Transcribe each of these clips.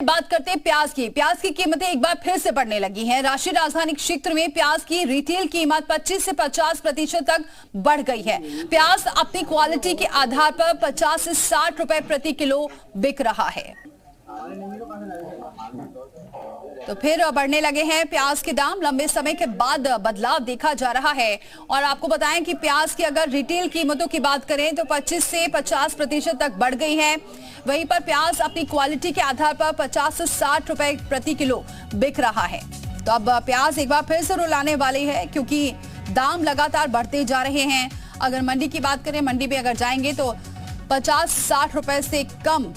बात करते हैं प्याज की कीमतें एक बार फिर से बढ़ने लगी हैं। राष्ट्रीय राजधानी क्षेत्र में प्याज की रिटेल कीमत 25 से 50% तक बढ़ गई है। प्याज अपनी क्वालिटी के आधार पर 50 से 60 रुपए प्रति किलो बिक रहा है। तो फिर बढ़ने लगे हैं प्याज के दाम। लंबे समय के बाद बदलाव देखा जा रहा है। और आपको बताएं कि प्याज की अगर रिटेल कीमतों की बात करें तो 25 से 50% तक बढ़ गई है। वहीं पर प्याज अपनी क्वालिटी के आधार पर 50 से 60 रुपए प्रति किलो बिक रहा है। तो अब प्याज एक बार फिर से रुलाने वाली है, क्योंकि दाम लगातार बढ़ते जा रहे हैं। अगर मंडी की बात करें, मंडी में अगर जाएंगे तो 50-60 रुपए से कम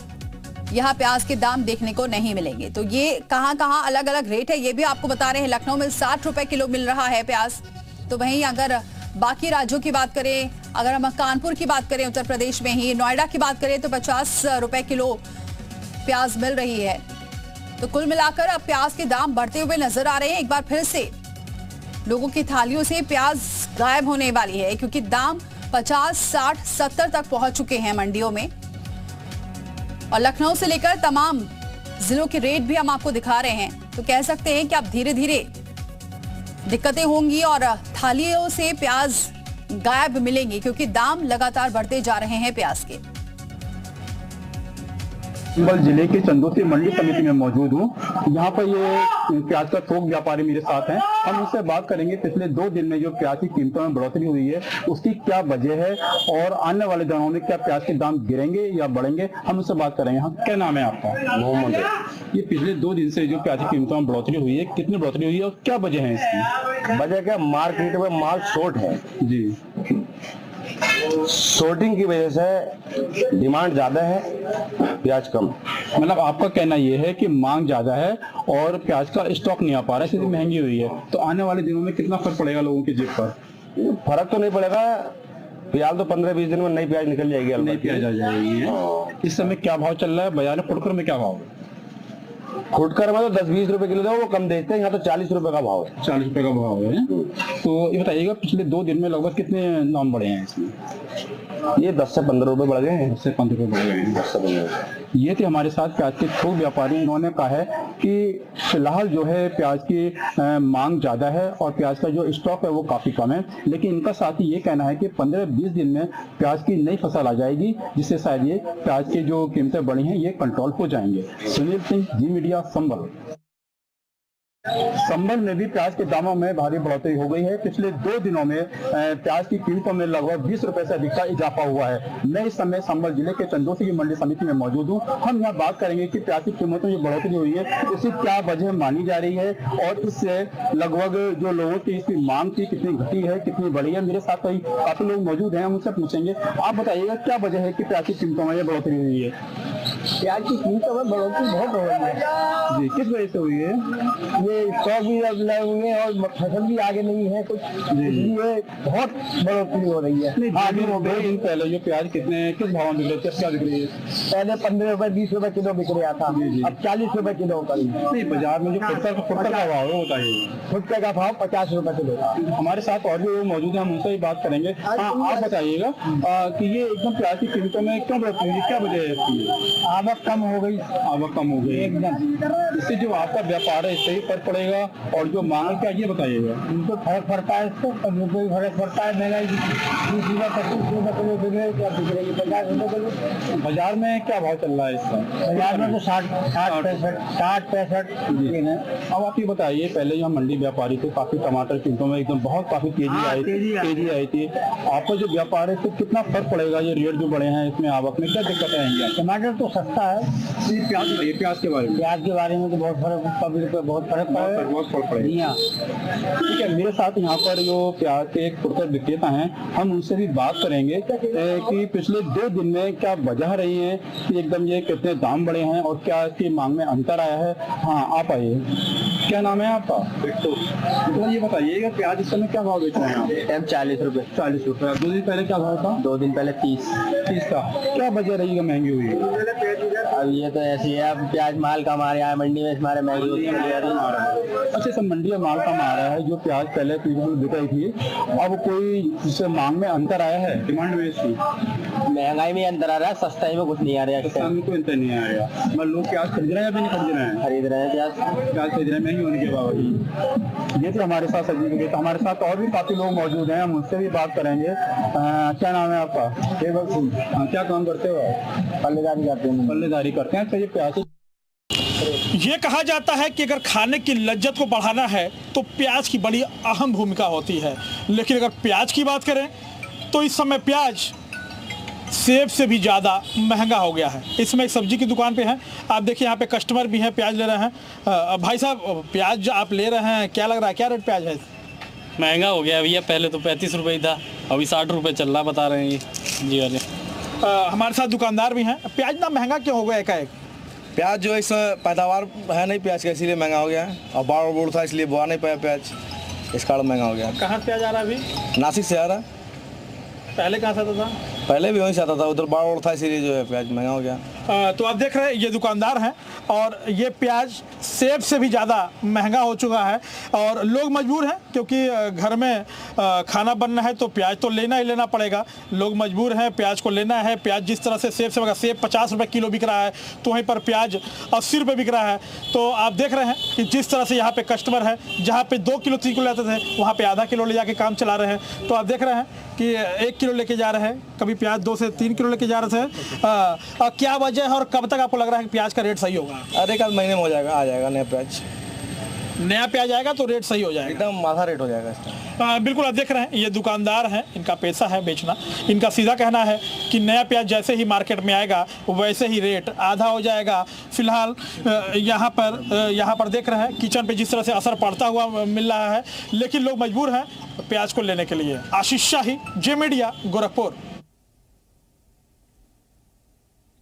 यहाँ प्याज के दाम देखने को नहीं मिलेंगे। तो ये कहाँ अलग अलग रेट है ये भी आपको बता रहे हैं। लखनऊ में 60 रुपए किलो मिल रहा है प्याज। तो वहीं अगर बाकी राज्यों की बात करें, अगर हम कानपुर की बात करें उत्तर प्रदेश में ही, नोएडा की बात करें तो 50 रुपए किलो प्याज मिल रही है। तो कुल मिलाकर अब प्याज के दाम बढ़ते हुए नजर आ रहे हैं। एक बार फिर से लोगों की थालियों से प्याज गायब होने वाली है, क्योंकि दाम 50, 60, 70 तक पहुंच चुके हैं मंडियों में। और लखनऊ से लेकर तमाम जिलों के रेट भी हम आपको दिखा रहे हैं। तो कह सकते हैं कि अब धीरे धीरे दिक्कतें होंगी और थालियों से प्याज गायब मिलेंगी, क्योंकि दाम लगातार बढ़ते जा रहे हैं प्याज के। संभल जिले के चंदोसी मंडी समिति में मौजूद हूँ। यहाँ पर ये प्याज का थोक व्यापारी मेरे साथ हैं। हम उनसे बात करेंगे पिछले 2 दिन में जो प्याज की कीमतों में बढ़ोतरी हुई है उसकी क्या वजह है और आने वाले दिनों में क्या प्याज के दाम गिरेंगे या बढ़ेंगे, हम उससे बात करेंगे। हाँ, क्या नाम है आपका? मोहम्मद। ये पिछले 2 दिन से जो प्याज की कीमतों में बढ़ोतरी हुई है, कितनी बढ़ोतरी हुई है और क्या वजह है इसकी? वजह क्या, मार्केट में माल शॉर्ट है जी। शॉर्टिंग की वजह से डिमांड ज्यादा है, प्याज कम। मतलब आपका कहना यह है कि मांग ज्यादा है और प्याज का स्टॉक नहीं आ पा रहा है, इसलिए महंगी हुई है। तो आने वाले दिनों में कितना फर्क पड़ेगा लोगों की जेब पर? फर्क तो नहीं पड़ेगा, फिलहाल तो 15-20 दिन में नई प्याज निकल जाएगी। नई प्याज आ जाएगी। इस समय क्या भाव चल रहा है बाजार में? फुटकर में क्या भाव है? फुटकर में तो 10-20 रुपए किलो था, वो कम देते हैं। यहाँ तो 40 रुपए का भाव है। 40 रुपए का भाव है। तो ये बताइएगा पिछले 2 दिन में लगभग कितने दाम बढ़े हैं इसमें? ये 10 से 15 रुपए बढ़ गए हैं। 10 से 15 रुपए बढ़ गए हैं। 10 से 15। ये थे हमारे साथ प्याज के थोक व्यापारी। इन्होंने कहा है कि फिलहाल जो है प्याज की मांग ज्यादा है और प्याज का जो स्टॉक है वो काफी कम है, लेकिन इनका साथ ही ये कहना है कि 15-20 दिन में प्याज की नई फसल आ जाएगी, जिससे शायद ये प्याज की जो कीमतें बढ़ी हैं ये कंट्रोल हो जाएंगे। सुनील सिंह, जी मीडिया, संभल। संभल में भी प्याज के दामों में भारी बढ़ोतरी हो गई है। पिछले 2 दिनों में प्याज की कीमतों में लगभग 20 रुपए से अधिक का इजाफा हुआ है। मैं इस समय संभल जिले के चंदोसी की मंडी समिति में मौजूद हूँ। हम यहाँ बात करेंगे कि प्याज की कीमतों में बढ़ोतरी हुई है, उसकी क्या वजह मानी जा रही है और इससे लगभग जो लोगों की इसकी मांग थी कितनी घटी है, कितनी बढ़ी है। मेरे साथ काफी लोग मौजूद हैं, हम उनसे पूछेंगे। आप बताइएगा क्या वजह है कि प्याज की कीमतों में बढ़ोतरी हुई है? प्याज की कीमतों में बढ़ोतरी बहुत हो रही है जी। किस वजह से हुई है? ये स्टॉक भी अब लगे हुए हैं और फसल भी आगे नहीं है कुछ, इसलिए बहुत बढ़ोतरी हो रही है। 2 दिन पहले ये प्याज किस भाव में बिक रही है, क्या बिक रही है? पहले 15 रुपए 20 रुपए किलो बिक रहा था, अब 40 रुपए किलो का। नहीं, बाजार में जो फुटकर का भाव है वो बताइए। फुटकर का भाव 50 रुपए किलो। हमारे साथ और भी लोग मौजूद हैं, हम उनसे ही बात करेंगे। हाँ, आप बताइएगा कि ये एकदम प्याज की कीमतों में क्यों बढ़ोतरी हुई, क्या वजह है इसकी? आवक कम हो गई। आवक कम हो गई एकदम। इससे जो आपका व्यापार है इससे ही फर्क पड़ेगा और जो मांग है क्या ये बताइएगा? उनको फर्क पड़ता है, इसको फर्क पड़ता है। महंगाई 20 रुपए 25 रुपए किलो बिक रही है, क्या बिक रही है 50 रुपए किलो। बाजार में क्या भाव चल रहा है इसका? बाजार में तो 60-65 है। अब आप ये बताइए, पहले यहाँ मंडी व्यापारी थे, काफी टमाटर कीमतों में एकदम बहुत काफी तेजी आई थी। आपका जो व्यापार है तो कितना फर्क पड़ेगा ये रेट जो बढ़े हैं इसमें, आवक में क्या दिक्कत आएंगी? टमाटर तो सस्ता है। प्याज के बारे में? प्याज के बारे में तो बहुत फर्क पड़ेगा। ठीक है, मेरे साथ यहाँ पर जो प्याज के एक फुटकर विक्रेता हैं, हम उनसे भी बात करेंगे कि पिछले 2 दिन में क्या वजह रही है कि एकदम ये कितने दाम बढ़े हैं और क्या इसकी मांग में अंतर आया है। हाँ, आप आइए। क्या नाम है आपका? तो ये बताइएगा प्याज इस समय क्या भाव बेच रहे हैं? 40 रुपए। 40 रुपए। 2 दिन पहले क्या भाव था? 2 दिन पहले 30 का। क्या वजह रही है महंगी हुई? अब ये तो ऐसी है, अब प्याज माल का हमारे यहाँ मंडी में हमारे महंगी होती है। अच्छा, सब मंडी में माल कम आ रहा है। जो प्याज पहले 30 रुपये बिक रही थी, अब कोई इससे मांग में अंतर आया है, डिमांड में इसकी? महंगाई में अंतर आ रहा है, सस्ताई में कुछ नहीं आ रहा है। सस्ता में कोई अंतर नहीं आ रहा। मतलब लोग प्याज खरीद रहे हैं या नहीं खरीद रहे हैं? खरीद रहे हैं प्याज खरीद रहे हैं महंगी होने के बावजूद। ये तो हमारे साथ सब्जी के, तो हमारे साथ और भी काफी लोग मौजूद हैं, हम उससे भी बात करेंगे। क्या नाम है आपका? क्या काम करते हो? पल्लेदारी करते हैं। पल्लेदारी करते हैं। तो ये प्याज, ये कहा जाता है कि अगर खाने की लज्जत को बढ़ाना है तो प्याज की बड़ी अहम भूमिका होती है, लेकिन अगर प्याज की बात करें तो इस समय प्याज सेब से भी ज़्यादा महंगा हो गया है। इसमें एक सब्जी की दुकान पे हैं, आप देखिए यहाँ पे कस्टमर भी हैं, प्याज ले रहे हैं। भाई साहब, प्याज आप ले रहे हैं, क्या लग रहा है, क्या रेट प्याज है? महंगा हो गया भैया, पहले तो 35 रुपये ही था, अभी 60 रुपये चल रहा, बता रहे हैं ये जी वाले। हमारे साथ दुकानदार भी हैं। प्याज इतना महंगा क्यों हो गया एकाएक? प्याज जो इस पैदावार है नहीं प्याज का, इसीलिए महंगा हो गया है। और बाढ़ बूढ़ था इसलिए बोआ नहीं पाया प्याज, इस कारण महंगा हो गया। कहाँ से प्याज आ रहा है अभी? नासिक से आ रहा, पहले कहाँ से आता था? पहले भी वहीं से आता था, उधर बाढ़ था इसीलिए जो है प्याज महंगा हो गया। तो आप देख रहे हैं ये दुकानदार हैं और ये प्याज सेब से भी ज़्यादा महंगा हो चुका है और लोग मजबूर हैं, क्योंकि घर में खाना बनना है तो प्याज तो लेना ही लेना पड़ेगा। लोग मजबूर हैं, प्याज को लेना है। प्याज जिस तरह से सेब से सेब 50 रुपये किलो बिक रहा है, तो वहीं पर प्याज 80 रुपये बिक रहा है। तो आप देख रहे हैं कि जिस तरह से यहाँ पे कस्टमर है, जहाँ पे 2 किलो 3 किलो लेते थे, वहाँ पे आधा किलो ले जाके काम चला रहे हैं। तो आप देख रहे हैं कि 1 किलो लेके जा रहे हैं, कभी प्याज 2 से 3 किलो लेके जा रहे थे। क्या वजह है और कब तक आपको लग रहा है कि प्याज का रेट सही होगा? अरे कल महीने में हो जाएगा, आ जाएगा नया प्याज। नया प्याज आएगा तो रेट सही हो जाएगा, एकदम माथा रेट हो जाएगा इसका। बिल्कुल। आप देख रहे हैं ये दुकानदार हैं, इनका पैसा है बेचना। इनका सीधा कहना है कि नया प्याज जैसे ही मार्केट में आएगा वैसे ही रेट आधा हो जाएगा। फिलहाल यहाँ पर देख रहे हैं किचन पे जिस तरह से असर पड़ता हुआ मिल रहा है, लेकिन लोग मजबूर हैं प्याज को लेने के लिए। आशीष शाही, जे मीडिया, गोरखपुर।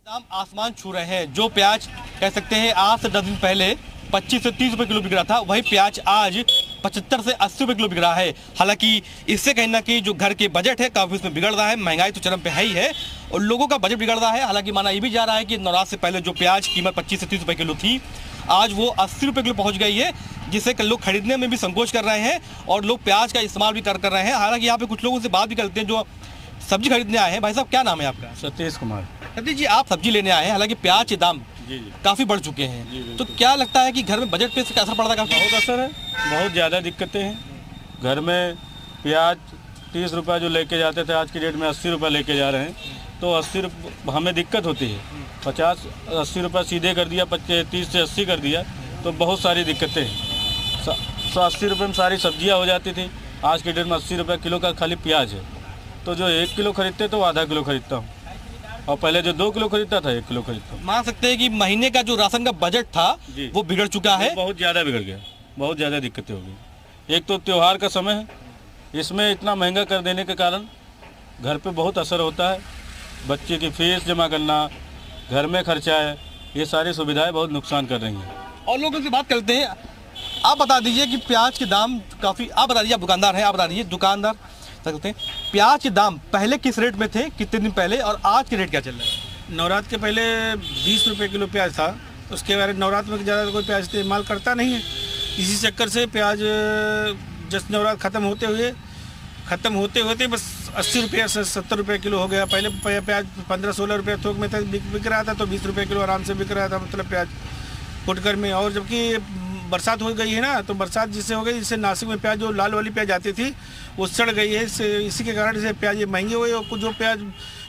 दाम आसमान छू रहे हैं। जो प्याज कह सकते हैं आज से 10 दिन पहले 25 से 30 रुपए किलो बिक रहा था, वही प्याज आज 75 से 80 रुपए किलो बिक रहा है। हालांकि इससे कहीं ना कहीं जो घर के बजट है काफ़ी उसमें बिगड़ रहा है। महंगाई तो चरम पे है ही है और लोगों का बजट बिगड़ रहा है। हालांकि माना ये भी जा रहा है कि नवरात्र से पहले जो प्याज कीमत 25 से 30 रुपए किलो थी, आज वो 80 रुपए किलो पहुँच गई है, जिससे लोग खरीदने में भी संकोच कर रहे हैं और लोग प्याज का इस्तेमाल भी कर रहे हैं। हालांकि यहाँ पे कुछ लोगों से बात भी करते हैं जो सब्जी खरीदने आए हैं। भाई साहब, क्या नाम है आपका? सतीश कुमार। सतीश जी, आप सब्जी लेने आए हैं, हालांकि प्याज के दाम काफ़ी बढ़ चुके हैं, तो क्या लगता है कि घर में बजट पे इसका असर पड़ता है? बहुत असर है, बहुत ज़्यादा दिक्कतें हैं। घर में प्याज 30 रुपये जो लेके जाते थे, आज की डेट में 80 रुपये लेके जा रहे हैं, तो 80 रुपये हमें दिक्कत होती है। 50-80 रुपये सीधे कर दिया, 30 से 80 कर दिया, तो बहुत सारी दिक्कतें हैं। 180 रुपये में सारी सब्जियाँ हो जाती थी, आज की डेट में 80 रुपये किलो का खाली प्याज है। तो जो 1 किलो खरीदते तो आधा किलो खरीदता हूँ, और पहले जो 2 किलो खरीदता था 1 किलो खरीदता हूँ। मान सकते हैं कि महीने का जो राशन का बजट था वो बिगड़ चुका है, बहुत ज़्यादा बिगड़ गया, बहुत ज़्यादा दिक्कतें हो गई। एक तो त्यौहार का समय है, इसमें इतना महंगा कर देने के कारण घर पे बहुत असर होता है। बच्चे की फीस जमा करना, घर में खर्चा है, ये सारी सुविधाएं बहुत नुकसान कर रही हैं। और लोगों से बात करते हैं। आप बता दीजिए कि प्याज के दाम काफ़ी, आप बता दीजिए, आप दुकानदार हैं, आप बता दीजिए दुकानदार सकते हैं प्याज के दाम पहले किस रेट में थे, कितने दिन पहले, और आज के रेट क्या चल रहा है? नवरात्र के पहले 20 रुपये किलो प्याज था, उसके बाद नवरात्र में ज़्यादा कोई प्याज इस्तेमाल करता नहीं है। इसी चक्कर से प्याज जस्ट नवरात्र ख़त्म होते होते बस 80 रुपये से 70 रुपये किलो हो गया। पहले प्याज 15-16 रुपये थोक में था, बिक रहा था, तो 20 रुपये किलो आराम से बिक रहा था, मतलब प्याज फुटकर में। और जबकि बरसात हो गई है ना, तो बरसात जिससे हो गई, जिससे नासिक में प्याज जो लाल वाली प्याज आती थी वो सड़ गई है। इसी के कारण से प्याज ये महंगे हुए। और कुछ जो प्याज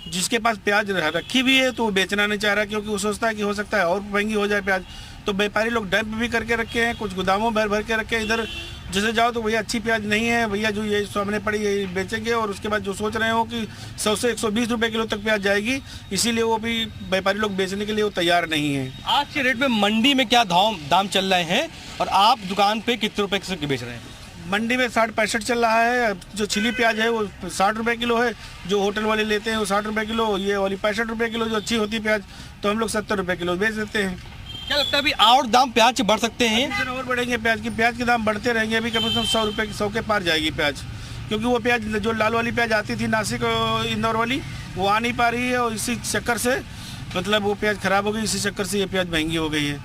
जिसके पास प्याज रखी भी है तो वो बेचना नहीं चाह रहा, क्योंकि वो सोचता है कि हो सकता है और महंगी हो जाए प्याज। तो व्यापारी लोग डंप भी करके रखे हैं, कुछ गोदामों भर के रखे हैं। इधर जैसे जाओ तो भैया अच्छी प्याज नहीं है भैया, जो ये सामने पड़ी यही बेचेंगे। और उसके बाद जो सोच रहे हो कि 100 से 120 रुपये किलो तक प्याज जाएगी, इसीलिए वो भी व्यापारी लोग बेचने के लिए वो तैयार नहीं है। आज के रेट में मंडी में क्या दाम चल रहे हैं और आप दुकान पे कितने रुपए से बेच रहे हैं? मंडी में 60-65 चल रहा है। जो छिली प्याज है वो 60 रुपये किलो है, जो होटल वाले लेते हैं वो 60 रुपये किलो, ये वाली 65 रुपये किलो जो अच्छी होती है प्याज, तो हम लोग 70 रुपये किलो बेच देते हैं। क्या लगता है अभी और दाम प्याज के बढ़ सकते हैं? और बढ़ेंगे प्याज के दाम बढ़ते रहेंगे। अभी कम से कम 100 रुपये 100 के पार जाएगी प्याज, क्योंकि वो प्याज जो लाल वाली प्याज आती थी नासिक इंदौर वाली, वो आ नहीं पा रही है। और इसी चक्कर से मतलब वो प्याज खराब हो गई, इसी चक्कर से ये प्याज महंगी हो गई है।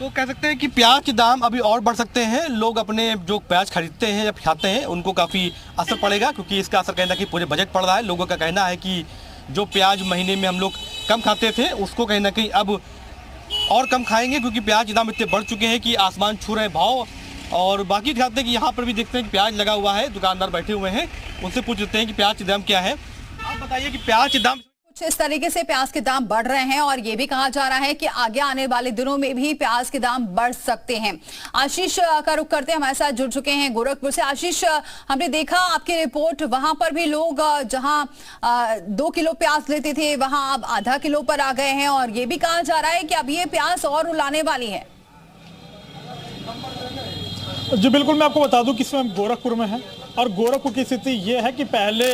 तो कह सकते हैं कि प्याज के दाम अभी और बढ़ सकते हैं। लोग अपने जो प्याज खरीदते हैं या खाते हैं उनको काफ़ी असर पड़ेगा, क्योंकि इसका असर कहना कि पूरे बजट पड़ रहा है। लोगों का कहना है कि जो प्याज महीने में हम लोग कम खाते थे उसको कहीं ना कहीं अब और कम खाएंगे, क्योंकि प्याज के दाम इतने बढ़ चुके हैं कि आसमान छू रहे भाव। और बाकी खाते हैं कि यहाँ पर भी देखते हैं कि प्याज लगा हुआ है, दुकानदार बैठे हुए हैं, उनसे पूछ लेते हैं कि प्याज के दाम क्या है। आप बताइए कि प्याज के दाम कुछ इस तरीके से प्याज के दाम बढ़ रहे हैं और ये भी कहा जा रहा है कि आगे आने वाले दिनों में भी प्याज के दाम बढ़ सकते हैं। आशीष का रुख करते हैं, हमारे साथ जुड़ चुके हैं गोरखपुर से। आशीष, हमने देखा आपकी रिपोर्ट, वहां पर भी लोग जहां 2 किलो प्याज लेते थे वहां अब आधा किलो पर आ गए हैं और ये भी कहा जा रहा है कि अब ये प्याज और रुलाने वाली है। जी बिल्कुल, मैं आपको बता दूं कि इसमें गोरखपुर में है और गोरखपुर की स्थिति ये है कि पहले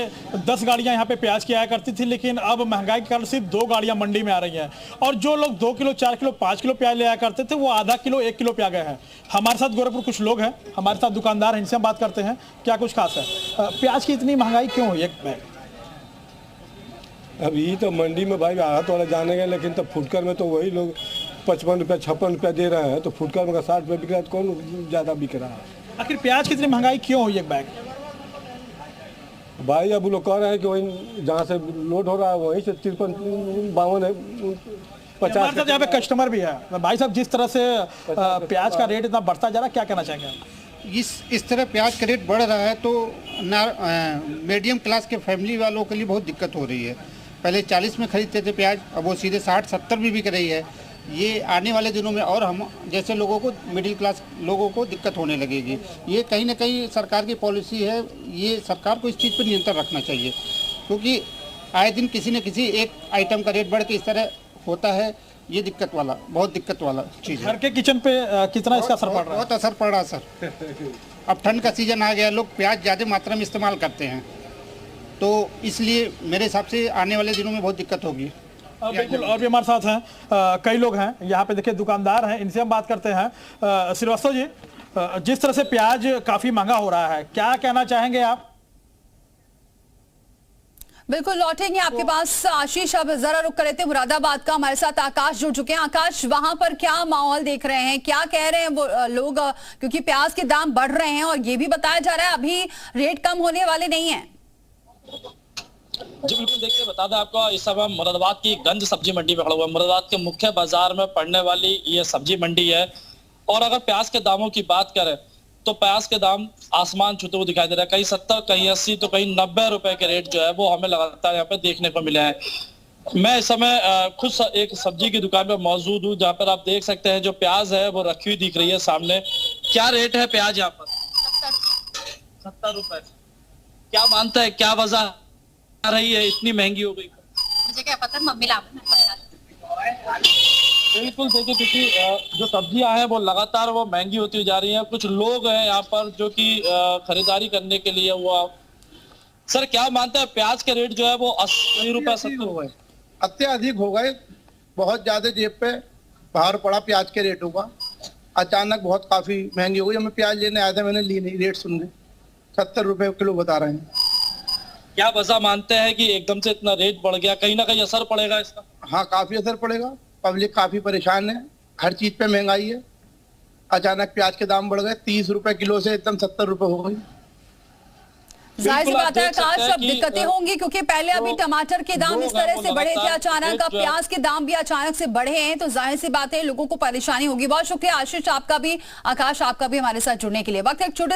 10 गाड़ियां यहाँ पे प्याज की आया करती थी, लेकिन अब महंगाई के कारण सिर्फ 2 गाड़ियां मंडी में आ रही हैं और जो लोग 2 किलो 4 किलो 5 किलो प्याज ले आया करते थे वो आधा किलो 1 किलो पे आ गए हैं। हमारे साथ गोरखपुर कुछ लोग हैं, हमारे साथ दुकानदार हैं, इनसे हम बात करते हैं क्या कुछ खास है। प्याज की इतनी महंगाई क्यों हुई एक बैग? अभी तो मंडी में भाई आहत वाला जानेंगे, लेकिन तो फुटकर में तो वही लोग 55 रुपया 56 रुपया दे रहे हैं, तो फुटकर में 60 रुपया बिक रहा है, तो कौन ज़्यादा बिक रहा है? आखिर प्याज की इतनी महंगाई क्यों हुई एक बैग? भाई अब वो लोग कह रहे हैं कि वहीं जहाँ से लोड हो रहा है वहीं से 53 52 50। यहाँ पे कस्टमर भी है भाई साहब, जिस तरह से प्याज का रेट इतना बढ़ता जा रहा है, क्या कहना चाहेंगे आप? इस तरह प्याज का रेट बढ़ रहा है तो मीडियम क्लास के फैमिली वालों के लिए बहुत दिक्कत हो रही है। पहले 40 में खरीदते थे प्याज, अब वो सीधे 60-70 भी बिक रही है। ये आने वाले दिनों में और हम जैसे लोगों को, मिडिल क्लास लोगों को दिक्कत होने लगेगी। ये कहीं ना कहीं सरकार की पॉलिसी है, ये सरकार को इस चीज़ पर नियंत्रण रखना चाहिए, क्योंकि आए दिन किसी न किसी एक आइटम का रेट बढ़ के इस तरह होता है। ये बहुत दिक्कत वाला चीज़ है। घर के किचन पे कितना इसका असर पड़ रहा है? बहुत असर पड़ रहा है सर। अब ठंड का सीजन आ गया, लोग प्याज ज़्यादा मात्रा में इस्तेमाल करते हैं, तो इसलिए मेरे हिसाब से आने वाले दिनों में बहुत दिक्कत होगी। बिल्कुल, और भी हमारे साथ हैं कई लोग हैं यहाँ पे, देखिए दुकानदार हैं, इनसे हम बात करते हैं। श्रीवास्तव जी, जिस तरह से प्याज काफी महंगा हो रहा है, क्या कहना चाहेंगे आप? बिल्कुल लौटेंगे आपके पास आशीष। अब जरा रुक कर लेते हैं मुरादाबाद का, हमारे साथ आकाश जुड़ चुके हैं। आकाश, वहां पर क्या माहौल देख रहे हैं, क्या कह रहे हैं वो लोग, क्योंकि प्याज के दाम बढ़ रहे हैं और ये भी बताया जा रहा है अभी रेट कम होने वाले नहीं है। जी बिल्कुल, देखिए बता दें आपको, इस समय मुरादाबाद की गंज सब्जी मंडी में खड़ा हुआ है। मुरादाबाद के मुख्य बाजार में पड़ने वाली ये सब्जी मंडी है और अगर प्याज के दामों की बात करें तो प्याज के दाम आसमान छूते हुए दिखाई दे रहा है। कहीं 70, कहीं 80 तो कहीं 90 रुपए के रेट जो है वो हमें लगातार यहाँ पे देखने को मिले हैं। मैं इस समय खुद एक सब्जी की दुकान पे मौजूद हूँ, जहाँ पर आप देख सकते हैं जो प्याज है वो रखी हुई दिख रही है सामने। क्या रेट है प्याज यहाँ पर? 70 रुपए। क्या मानता है, क्या वजह रही है इतनी महंगी हो गई? मुझे क्या पता, मम्मी ला। बिल्कुल, देखिए क्योंकि जो सब्जियां हैं वो लगातार वो महंगी होती जा रही हैं। कुछ लोग हैं यहाँ पर जो कि खरीदारी करने के लिए हुआ। सर क्या मानते हैं, प्याज के रेट जो है वो 80 रुपए 70 हो गए? अत्यधिक हो गए, बहुत ज्यादा जेब पे भार पड़ा प्याज के रेटों का। अचानक बहुत काफी महंगी हो गई। मैं प्याज लेने आया था, मैंने ली नहीं, रेट सुन गए 70 रुपए किलो बता रहे हैं। क्या वजह मानते हैं कि एकदम से इतना रेट बढ़ गया? कहीं ना कहीं असर पड़ेगा इसका? हाँ, काफी असर पड़ेगा। पब्लिक काफी परेशान है, हर चीज पे महंगाई है। अचानक प्याज के दाम बढ़ गए, 30 रुपए किलो से एकदम 70 रुपए हो गई। जाहिर सी बात है आकाश, अब दिक्कतें होंगी क्योंकि पहले अभी टमाटर के दाम इस तरह से बढ़े थे अचानक, अब प्याज के दाम भी अचानक से बढ़े हैं, तो जाहिर सी बात है लोगों को परेशानी होगी। बहुत शुक्रिया आशीष आपका भी, आकाश आपका भी हमारे साथ जुड़ने के लिए। वक्त एक छोटे